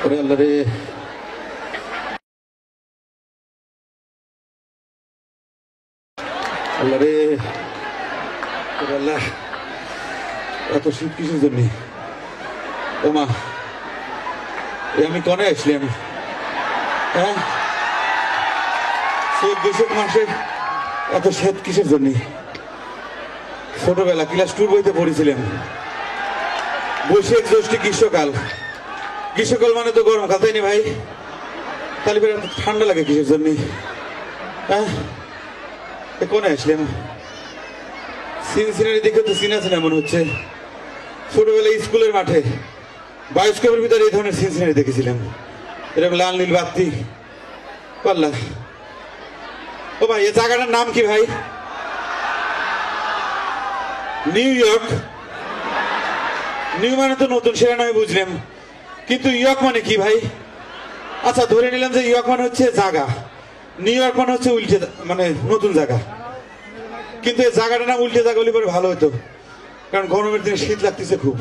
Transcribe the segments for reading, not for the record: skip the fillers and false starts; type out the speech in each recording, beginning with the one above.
ওরে আল্লাহ রে, আল্লাহ রে, ওরে আল্লাহ, এত শীত কিসের জন্য? ও মা, আমি কনে আসলাম? হ্যাঁ, 14 মাসে এত শীত কিসের জন্য? ছোটবেলা ক্লাস 2 বইতে পড়েছিলাম, বৈশাখ জ্যৈষ্ঠ গ্রীষ্মকাল। গ্রীষ্মকাল মানে তো গরমকাল, তাই না ভাই? তাহলে ফের এত ঠান্ডা লাগে কিসের জন্য? হ্যাঁ, কোনে আসলাম? সিনারি দেখে তো চিনা মনে হচ্ছে। ছোটবেলায় স্কুলের মাঠে বায়োস্কোপের ভিতরে এই ধরনের সিনারি দেখেছিলাম, এরকম লাল নীল বাতি। পাল্লা ও ভাই, এই জায়গাটার নাম কি ভাই? New York. নিউ মানে তো নতুন, সেটা নয় বুঝলাম, কিন্তু ইয়র্ক মানে কি ভাই? আচ্ছা, ধরে নিলাম যে ইয়র্ক মানে হচ্ছে জায়গা, নিউ ইয়র্ক মানে হচ্ছে উল্টে, মানে নতুন জায়গা। কিন্তু এই জায়গাটার নাম উল্টে জায়গা হলে পরে ভালো হতো, কারণ গরমের দিনে শীত লাগতেছে খুব,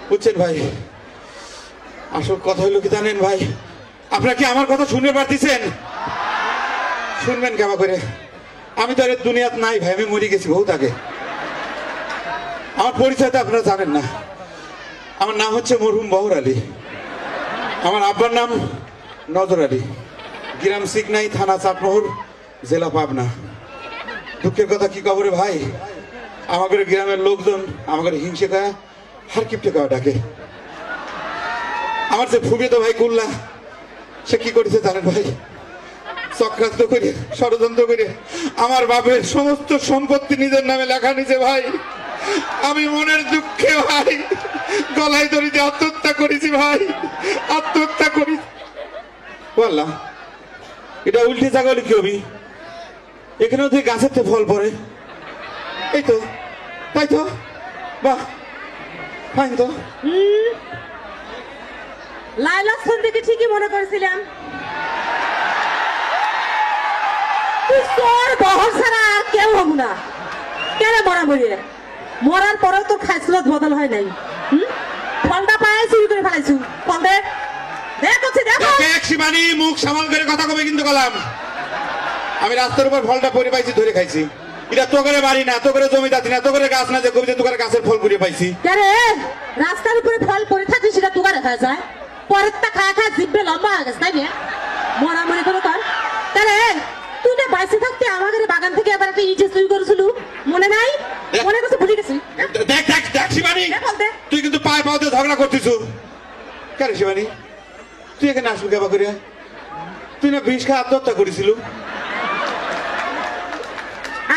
বুঝছেন ভাই? আসল কথা হইলো কি জানেন ভাই? আপনারা কি আমার কথা শুনতে পারতেছেন? শুনবেন কেমন করে? আমি তো আর দুনিয়াত নাই ভাই, আমি মরে গেছি বহুত আগে। আমার পরিচয় তো আপনারা জানেন না। আমার নাম হচ্ছে মরহুম বহর আলী, আমার আব্বার নাম নজর আলী, গ্রাম সিকনাই, থানা চাটমোহর, জেলা পাবনা। দুঃখের কথা কি খবরে ভাই, আমাদের গ্রামের লোকজন আমাদের হিংসে খায়, হার কিপটে খাওয়া ডাকে। আমার যে ফুবিয়ে ভাই কুল্লা, সে কি করেছে জানেন ভাই? চক্রান্ত করে, ষড়যন্ত্র করে আমার বাপের সমস্ত সম্পত্তি নিজের নামে লেখা নিছে ভাই। আমি মনের দুঃখে ভাই গলায় দড়িতে আত্মহত্যা করেছি ভাই, আত্মহত্যা করি। বললাম এটা উল্টে জায়গা হলে কি হবি? এখানেও তুই গাছের থেকে ফল পড়ে, এই তো, তাই তো, বাহ, ফাইন তো। লাইলা সন্ধিকে ঠিকই মনে করেছিলাম, তোর বহর ছাড়া আর কেউ হব না। কেন মরা মরিয়ে? মরার পরেও তোর খাইসলত বদল হয় নাই। ফলটা পায়ে চুরি করে ফেলাইছু। ফল দে, দেখো শিবানী, মুখ সামাল করে কথা কবে কিন্তু গলাম। আমি রাস্তার উপর ফলটা পরে পাইছি, ধরে খাইছি। এটা তো করে বাড়ি না, তো করে জমি দাতি না, তো করে গাছ না, যে কবিতে তোকার গাছের ফল পুড়িয়ে পাইছি। আরে রাস্তার উপরে ফল পড়ে থাকলে সেটা তোকারে খাওয়া যায়, পরেরটা খায় খায় জিভে লম্বা হয়ে গেছে, তাই না? মরা মরি করে কর। তাহলে তুই না বাইসে থাকতে আমাদের বাগান থেকে আবার একটা ইটে চুরি করেছিল, মনে নাই? মনে করছে, ভুলে গেছি। দেখ দেখ দেখ শিবানী, তুই কিন্তু পায়ে পাওতে ঝগড়া করতেছ কেন? শিবানী, তুই এখানে আসবি কেবা করিয়া? তুই না বিষ খায় আত্মহত্যা করেছিল।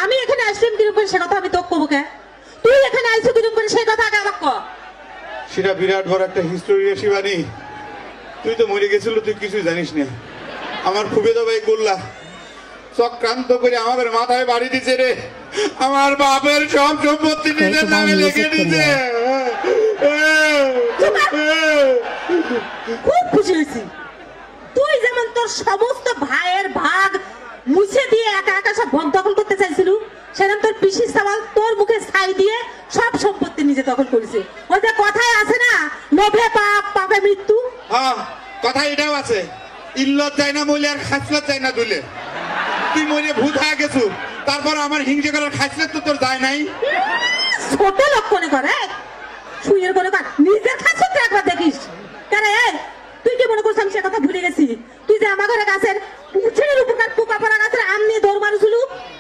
আমি এখানে আসলাম কিরকম করে সে কথা আমি তোকে কবো কে? তুই এখানে আইছো কিরকম করে সেই কথা আগে আমাকে কর। সেটা বিরাট বড় একটা হিস্টোরি রে শিবানী। তুই তো মরে গেছিল, তুই কিছুই জানিস না। আমার ফুফেদা ভাই গোল্লা চক্রান্ত করে আমাদের মাথায় বাড়ি দিছে রে। আমার বাপের সব সম্পত্তি নিজের নামে লিখে দিছে। খুব খুশি হয়েছি। তুই যেমন তোর সমস্ত ভাইয়ের ভাগ মুছে দিয়ে একা একা সব ভোগ দখল করতে চাইছিল, সেরকম তোর পিসি সামাল তোর মুখে ছাই দিয়ে সব সম্পত্তি নিজে দখল করেছে। ওই যে কথায় আছে না, লোভে পাপ, পাপে মৃত্যু। হ্যাঁ, কথা এটাও আছে, ইল্লত যায় না মইলে আর খাসলত যায় না দুলে। তুই মরে ভূত হয়ে গেছু, তারপর আমার হিংসে করার খাসলত তো তোর যায় নাই। ছোট লোক মনে করে শুয়ের করে কাট, নিজের খাসলত একবার দেখিস। কেন তুই কি মনে করছিস আমি সে কথা ভুলে গেছি? তুই যে আমার ঘরে গাছের উঠের উপকার পোকা পড়া গাছের আম নিয়ে দৌড় মারুছিল,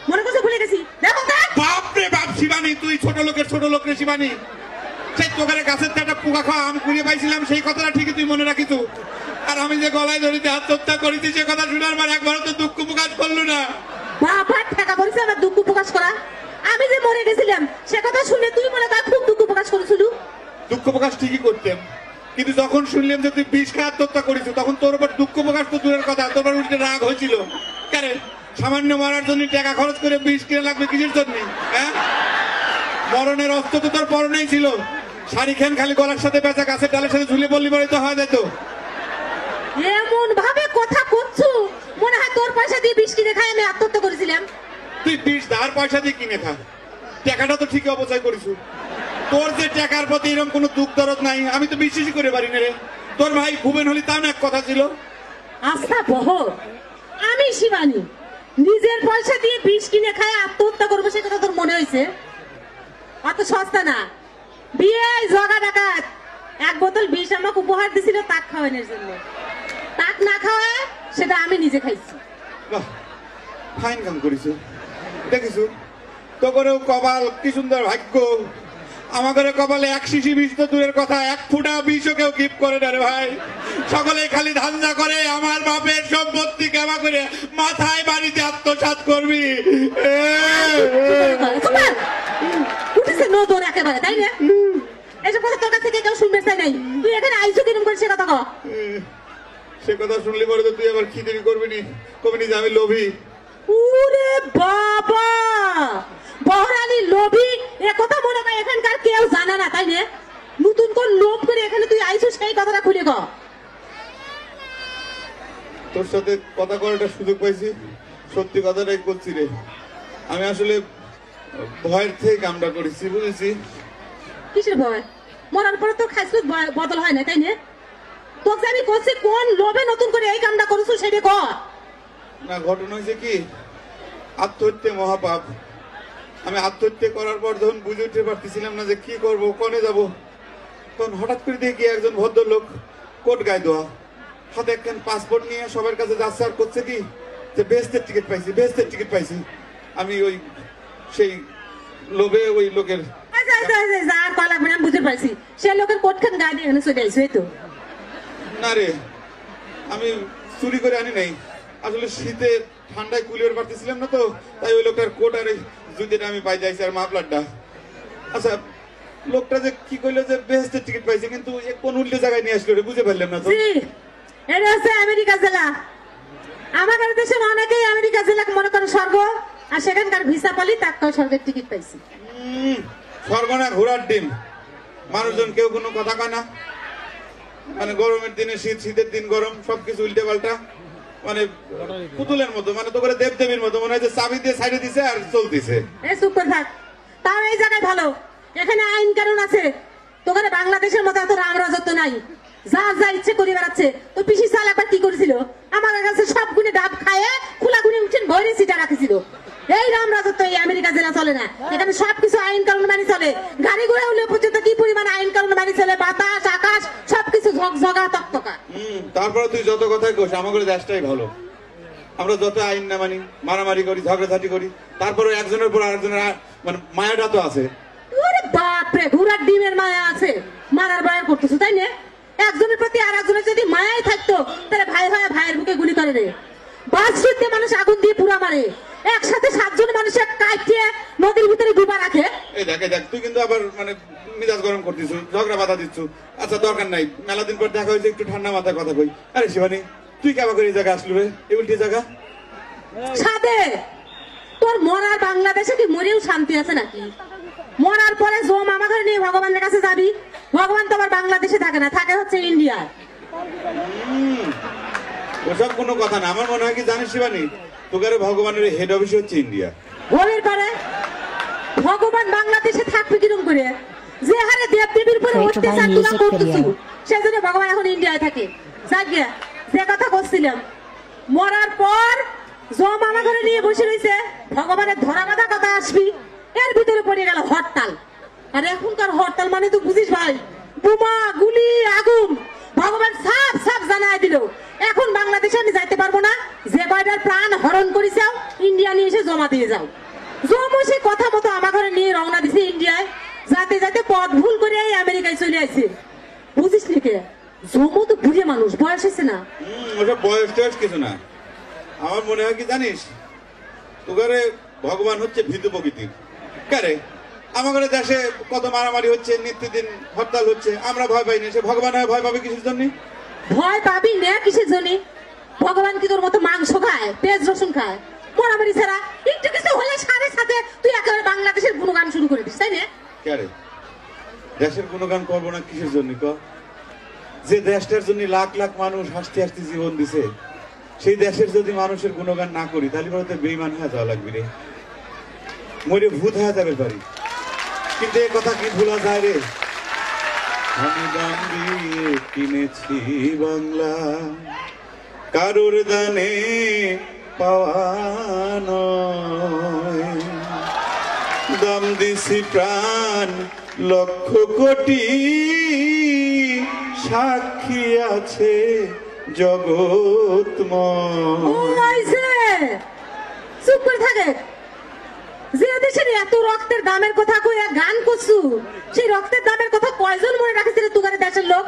মনে করছিস ভুলে গেছি? দেখো বাপ রে বাপ শিবানী, তুই ছোট লোক রে শিবানী। সেই তোকারে গাছের একটা পোকা খাওয়া আম কুড়িয়ে পাইছিলাম, সেই কথাটা ঠিকই তুই মনে রাখিস। আর আমি যে গলায় ধরিতে আত্মহত্যা করেছি, সে কথা শোনার পর একবারও তো দুঃখ প্রকাশ করলো না। বাবা ঠেকা পড়েছে আমার দুঃখ প্রকাশ করা। আমি যে মরে গেছিলাম সে কথা শুনে তুই মনে কর খুব দুঃখ প্রকাশ করেছিল। দুঃখ প্রকাশ ঠিকই করতাম, কিন্তু যখন শুনলাম যে তুই বিষ খায় আত্মহত্যা করিস, তখন তোর উপর দুঃখ প্রকাশ তো দূরের কথা, তোর উপর উল্টে রাগ হয়েছিল। কেন সামান্য মরার জন্য টাকা খরচ করে বিষ কিনে লাগবে কিসের জন্য? হ্যাঁ, মরণের অস্ত্র তো তোর পরনেই ছিল। শাড়ি খান খালি গলার সাথে বেচা, গাছের ডালের সাথে ঝুলে বললি পরে তো হয়ে যেত। এমন ভাবে কথা করছো মনে হয় তোর পয়সা দিয়ে বিষ কিনে খাই আমি আত্মহত্যা করেছিলাম। তুই বিষ ধার পয়সা দিয়ে কিনে খা, টাকাটা তো ঠিকই অপচয় করিস। তোর যে টাকার প্রতি এরকম কোনো দুঃখ দরদ নাই, আমি তো বিশ্বাসই করে পারি না রে। তোর ভাই ভুবেন হলি তাও না এক কথা ছিল। আস্থা বহর আমি শিবানী নিজের পয়সা দিয়ে বিষ কিনে খায় আত্মহত্যা করবো সে কথা তোর মনে হয়েছে? অত সস্তা না। বিয়ে জগা ডাকাত এক বোতল বিষ আমাকে উপহার দিছিল তাক খাওয়ানোর জন্য। তাক না খাওয়ায় সেটা আমি নিজে খাইছি। বাহ, ফাইন কাম করিস। দেখিস তো করেও কপাল কি সুন্দর ভাগ্য। আমাদের কপালে এক শিশি বিষ তো দূরের কথা, এক ফুটা বিষও কেউ কিপ করে না রে ভাই। সকলে খালি ধান্দা করে আমার বাপের সম্পত্তি কেমা করে মাথায় বাড়িতে আত্মসাৎ করবি। উঠেছে নতুন একেবারে, তাই না? এসব কথা তোর কাছ থেকে কেউ শুনবে চাই নাই। তুই এখানে আইসো কিরম করে সে কথা কও। সে কথা শুনলি পরে তো তুই আবার খিদেরি করবি নি, কবি নি যে আমি লোভী। ওরে বাবা, বহরালি লোভী এ কথা মনে হয় এখানকার কেউ জানে না, তাই না? নতুন কোন লোভ করে এখানে তুই আইসো সেই কথাটা খুলে কও। তোর সাথে কথা করাটা সুযোগ পাইছি, সত্যি কথাটাই করছি রে। আমি আসলে ভয়ের থেকে কামটা করেছি, বুঝেছি। কিসের ভয়? মরার পরে তোর খাইছিস বদল হয় না, তাই না? তোকে আমি করছি কোন লোভে নতুন করে এই কামটা করছো সেটা কর। না, ঘটনা হয়েছে কি, আত্মহত্যা মহাপাপ। আমি আত্মহত্যা করার পর যখন বুঝে উঠতে পারতেছিলাম না যে কি করব, কনে যাব, তখন হঠাৎ করে দেখি একজন ভদ্রলোক কোট গায়ে দেওয়া, হাতে একখান পাসপোর্ট নিয়ে সবার কাছে যাচ্ছে আর করছে কি যে বেহেশতের টিকিট পাইছি, বেহেশতের টিকিট পাইছি। আমি ওই সেই লোভে ওই লোকের আর কলা আমি বুঝতে পারছি সে লোকের কোটখান গায়ে দিয়ে এখানে চলে আইসো। এই তো না রে, আমি চুরি করে আনি নাই, আসলে শীতে ঠান্ডায় কুলিয়ে পারতেছিলাম না তো, তাই ওই লোকটার কোট আর জুতিটা আমি পাই যাইছি আর মাফলারটা। আচ্ছা, লোকটা যে কি কইলো যে বেহেশতের টিকিট পাইছে, কিন্তু কোন উল্টে জায়গায় নিয়ে আসলো রে, বুঝে পারলাম না তো। এটা হচ্ছে আমেরিকা জেলা। আমাদের দেশের অনেকেই আমেরিকা জেলাকে মনে করে স্বর্গ, আর সেখানকার ভিসা পালি তাক্কাও স্বর্গের টিকিট পাইছি। স্বর্গ না ঘোড়ার ডিম, মানুষজন কেউ কোনো কথা কয় না। মানে গরমের দিনে শীত, শীতের দিন গরম, সবকিছু উল্টে পাল্টা, মানে পুতুলের মতো, মানে তো করে দেবদেবীর মতো মনে হয় যে চাবি দিয়ে সাইডে দিছে আর চলতেছে। এই চুপ করে থাক। তাও এই জায়গায় ভালো, এখানে আইন কানুন আছে। তোখানে বাংলাদেশের মতো এত রাম রাজত্ব নাই, যা যা ইচ্ছে করে বেড়াচ্ছে। তো পিসি সাল একবার কি করেছিল, আমার কাছে সব গুনে ডাব খায় খোলা গুনে উঠছেন ভরে সিটা রাখেছিল। এই রাম রাজত্ব এই আমেরিকা জেলা চলে না। এখানে সবকিছু আইন কানুন মানি চলে। গাড়ি ঘোড়া হলে পর্যন্ত কি পরিমাণ আইন কানুন মানি চলে, বাতাস আকাশ সবকিছু ঝকঝকা তকতকা। তারপরে তুই যত কথাই কোস, আমাদের দেশটাই ভালো। আমরা যত আইন না মানি, মারামারি করি, ঝগড়াঝাটি করি, তারপরে একজনের পর আরেকজনের মানে মায়াটা তো আছে। ওরে বাপরে, ঘোড়ার ডিমের মায়া আছে, মারার বায়া করতেছো, তাই না? একজনের প্রতি আর একজনের যদি মায়াই থাকতো তাহলে ভাই ভাই ভাইয়ের বুকে গুলি করে রে। বাস শুনতে মানুষ আগুন দিয়ে পুরা মারে, একসাথে 7 জন মানুষের কাটিয়ে নদীর ভিতরে ডুবা রাখে। এই দেখ তুই কিন্তু আবার মানে মিজাজ গরম করতিস, ঝগড়া বাধা দিচ্ছ। আচ্ছা দরকার নাই, মেলা দিন পর দেখা হয়েছে, একটু ঠান্ডা মাথায় কথা কই। আরে শিবানী, তুই কেমন করে এই জায়গা আসলো রে, এই উল্টি জায়গা? সাদে তোর মরার বাংলাদেশে কি মরেও শান্তি আছে নাকি? মরার পরে জম আমাদের নিয়ে ভগবানের কাছে যাবি, ভগবান তো আবার বাংলাদেশে থাকে না, থাকে হচ্ছে ইন্ডিয়ায়। ওসব কোনো কথা না। আমার মনে হয় কি জানিস শিবানী, তোকে ভগবানের হেড অফিস হচ্ছে ইন্ডিয়া। হলের পরে ভগবান বাংলাদেশে থাকবে কিরম করে? যে হারে দেব দেবীর উপরে অত্যাচার তুলা করতেছি, সেজন্য ভগবান এখন ইন্ডিয়ায় থাকে। যাকে যে কথা বলছিলাম, মরার পর জম আমার ঘরে নিয়ে বসে রয়েছে, ভগবানের ধরা বাঁধা কথা আসবি, এর ভিতরে পড়ে গেল হরতাল। আর এখনকার হরতাল মানে তো বুঝিস ভাই, বোমা গুলি আগুন। ভগবান সাফ সাফ জানাই দিল, এখন বাংলাদেশে আমি যাইতে পারবো না, যে কয়টার প্রাণ হরণ করেছে ইন্ডিয়া নিয়ে এসে জমা দিয়ে যাও। জমও সে কথা মতো আমার ঘরে নিয়ে রওনা দিছে ইন্ডিয়ায়, যাতে যাতে পথ ভুল করে এই আমেরিকায় চলে আসছে। বুঝিস নাকি, জমও তো বুড়ে মানুষ, বয়স হয়েছে না। ওসব বয়স টয়স কিছু না। আমার মনে হয় কি জানিস, তোগারে ভগবান হচ্ছে ভীতু প্রকৃতির। কারে আমাদের দেশে কত মারামারি হচ্ছে, নিত্যদিন হরতাল হচ্ছে, আমরা ভয় পাই না, সে ভগবান হয় ভয় পাবে কিসের জন্য? ভয় পাবি না কিসের জন্য? ভগবান কি তোর মতো মাংস খায়, পেঁয়াজ রসুন খায়? মারামারি ছাড়া একটু কিছু হলে সাথে সাথে তুই একেবারে বাংলাদেশের গুণগান শুরু করে দিস, তাই না? কারে দেশের গুণগান করবো না কিসের জন্য? যে দেশটার জন্য লাখ লাখ মানুষ হাসতে হাসতে জীবন দিছে, সেই দেশের যদি মানুষের গুণগান না করি তাহলে বলতে বেইমান হয়ে যাওয়া লাগবে রে, মরে ভূত হয়ে যাবে পারি। কিন্তু এ কথা কি ভুলা যায় রে? আমি দাম দিয়ে কিনেছি বাংলা, কারোর দানে পাওয়া নয়। দাম দিছি প্রাণ লক্ষ কোটি, সাক্ষী আছে জগৎময়। চুপ করে থাকে। যে দেশের এত রক্তের দামের কথা কই গান করছু, সেই রক্তের দামের কথা কয়জন মনে রাখছিল তুগারে দেশের লোক?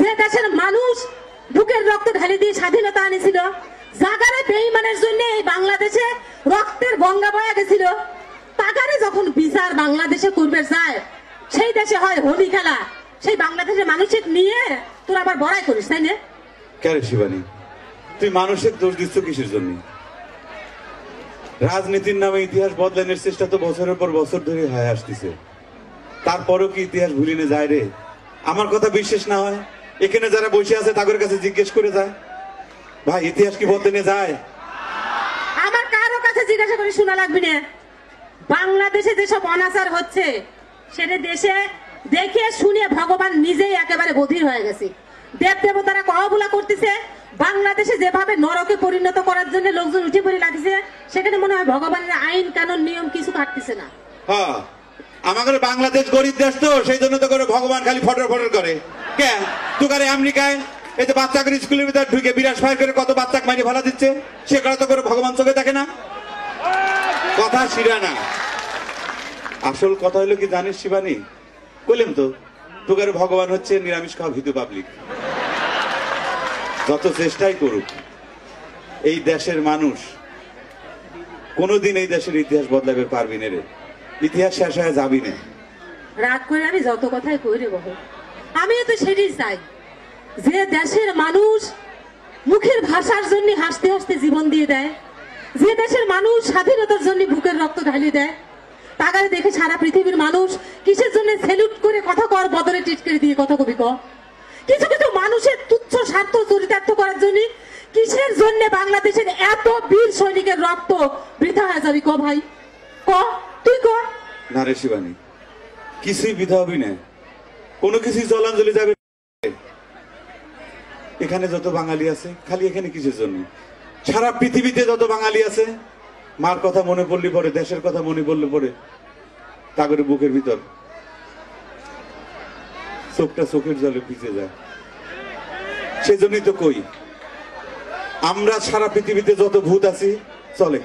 যে দেশের মানুষ বুকের রক্ত ঢালি দিয়ে স্বাধীনতা আনিছিল, জাগারে বেঈমানের জন্য এই বাংলাদেশে রক্তের গঙ্গা বয়ে গেছিল, তাগারে যখন বিচার বাংলাদেশে করবে যায়, সেই দেশে হয় হোলি খেলা। সেই বাংলাদেশের মানুষের নিয়ে তোর আবার বড়াই করিস, তাই না? কেন শিবানী, তুই মানুষের দোষ দিচ্ছ কিসের জন্য? রাজনীতির নামে ইতিহাস বদলানোর চেষ্টা তো বছরের পর বছর ধরে হয়ে আসতেছে, তারপরও কি ইতিহাস ভুলিনে যায় রে? আমার কথা বিশ্বাস না হয় এখানে যারা বসে আছে তাদের কাছে জিজ্ঞেস করে যায়, ভাই ইতিহাস কি বদলে যায়? আমার কারো কাছে জিজ্ঞাসা করে শোনা লাগবে না। বাংলাদেশে যেসব অনাচার হচ্ছে সেটা দেশে দেখে শুনে ভগবান নিজেই একেবারে বধির হয়ে গেছে। দেব দেবতারা কহবুলা করতেছে, বাংলাদেশে যেভাবে নরকে পরিণত করার জন্য লোকজন উঠে পড়ে লাগছে, সেখানে মনে হয় ভগবানের আইন কানুন নিয়ম কিছু কাটতেছে না। হ্যাঁ, আমাদের বাংলাদেশ গরিব দেশ তো, সেই জন্য তো করে ভগবান খালি ফটর ফটর করে। কেন তুকারে আমেরিকায় এই যে বাচ্চা করে স্কুলের ভিতরে ঢুকে বিরাট ফায়ার করে কত বাচ্চাকে মাইনে ভাড়া দিচ্ছে, সে কথা তো করে ভগবান চোখে দেখে না। কথা শিরা না, আসল কথা হলো কি জানিস শিবানী? বললাম তো তুকারে ভগবান হচ্ছে নিরামিষ খাওয়া ভীতু পাবলিক। যত চেষ্টাই করুক এই দেশের মানুষ কোনদিন এই দেশের ইতিহাস বদলাবে পারবি না রে, ইতিহাস শেষ হয়ে যাবি না। রাগ করে আমি যত কথাই কই রে বহু, আমিও তো সেটাই চাই যে দেশের মানুষ মুখের ভাষার জন্য হাসতে হাসতে জীবন দিয়ে দেয়, যে দেশের মানুষ স্বাধীনতার জন্য বুকের রক্ত ঢালিয়ে দেয়, তাকে দেখে সারা পৃথিবীর মানুষ কিসের জন্য সেলুট করে কথা কর বদলে টিটকারি দিয়ে কথা কবি ক। কিছু কিছু মানুষের তুচ্ছ স্বার্থ চরিতার্থ করার জন্য কিসের জন্য বাংলাদেশের এত বীর সৈনিকের রক্ত বৃথা হয়ে যাবি? ক ভাই ক, তুই ক না রে শিবানী, কিছুই বিধা হবি না, কোনো কিছুই জলাঞ্জলি যাবে। এখানে যত বাঙালি আছে খালি এখানে কিসের জন্য? সারা পৃথিবীতে যত বাঙালি আছে মার কথা মনে পড়লে পরে, দেশের কথা মনে পড়লে পরে তাগরে বুকের ভিতর চোখটা চোখের জলে ভিজে যায়। সেই জন্যই তো কই আমরা সারা পৃথিবীতে যত ভূত আছি চলে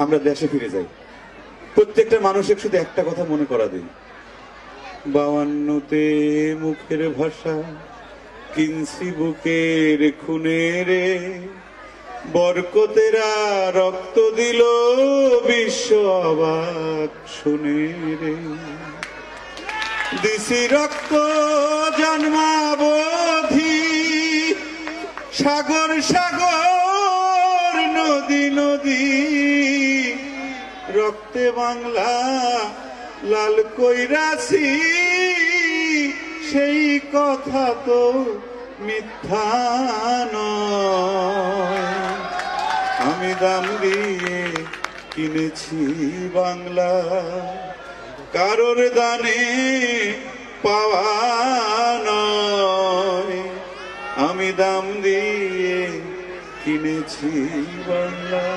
আমরা দেশে ফিরে যাই। প্রত্যেকটা মানুষের শুধু একটা কথা মনে করা দিই, 52তে মুখের ভাষা কিনছি বুকের খুনে রে, বরকতেরা রক্ত দিল বিশ্ব অবাক শুনে রে, দিছি রক্ত জন্মাবধি সাগর সাগর নদী নদী, রক্তে বাংলা লাল কইরাছি সেই কথা তো মিথ্যা নয়। আমি দাম দিয়ে কিনেছি বাংলা, কারোর দানে পাওয়া নয়। আমি দাম দিয়ে কিনেছি বাংলা।